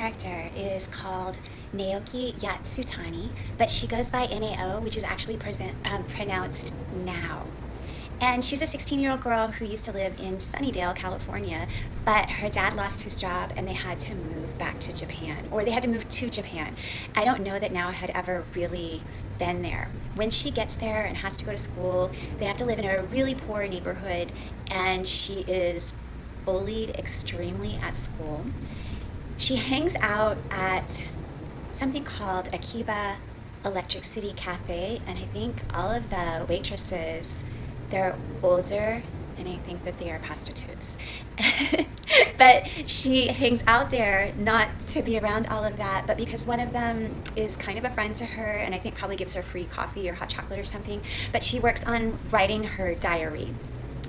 character is called Naoki Yasutani, but she goes by NAO, which is actually pronounced now. And she's a 16-year-old girl who used to live in Sunnydale, California, but her dad lost his job and they had to move back to Japan, or they had to move to Japan. I don't know that Nao had ever really been there. When she gets there and has to go to school, they have to live in a really poor neighborhood, and she is bullied extremely at school. She hangs out at something called Akiba Electric City Cafe, and I think all of the waitresses, they're older, and I think that they are prostitutes. But she hangs out there not to be around all of that, but because one of them is kind of a friend to her, and I think probably gives her free coffee or hot chocolate or something. But she works on writing her diary.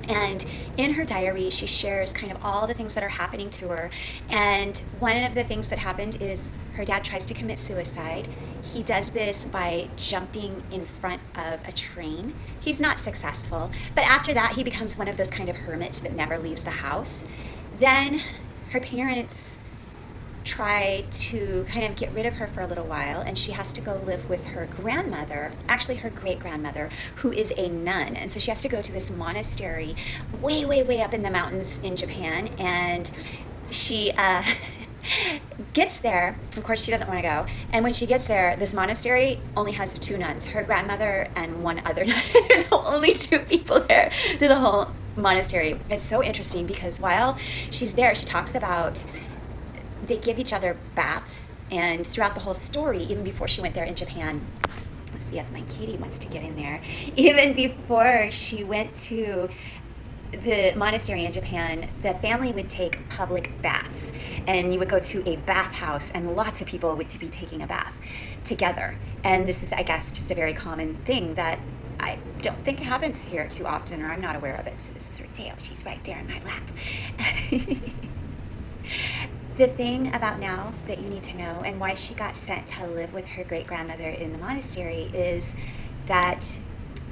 And in her diary, she shares kind of all the things that are happening to her. And one of the things that happened is her dad tries to commit suicide. He does this by jumping in front of a train. He's not successful. But after that, he becomes one of those kind of hermits that never leaves the house. Then her parents try to kind of get rid of her for a little while, and she has to go live with her grandmother, actually her great-grandmother, who is a nun. And so she has to go to this monastery way, way, way up in the mountains in Japan, and she gets there. Of course, she doesn't want to go. And when she gets there, this monastery only has two nuns, her grandmother and one other nun. They're the only two people there through the whole monastery. It's so interesting because while she's there, she talks about they give each other baths, and throughout the whole story, even before she went there in Japan, let's see if my Katie wants to get in there, even before she went to the monastery in Japan, the family would take public baths, and you would go to a bathhouse, and lots of people would be taking a bath together. And this is, I guess, just a very common thing that I don't think happens here too often, or I'm not aware of it. So this is her tail. She's right there in my lap. The thing about Nao that you need to know, and why she got sent to live with her great-grandmother in the monastery, is that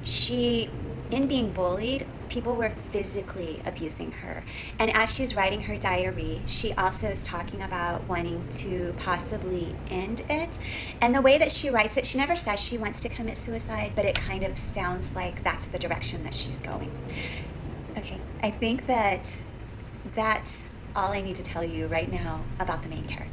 she, in being bullied, people were physically abusing her. And as she's writing her diary, she also is talking about wanting to possibly end it. And the way that she writes it, she never says she wants to commit suicide, but it kind of sounds like that's the direction that she's going. Okay, I think that that's all I need to tell you right now about the main character.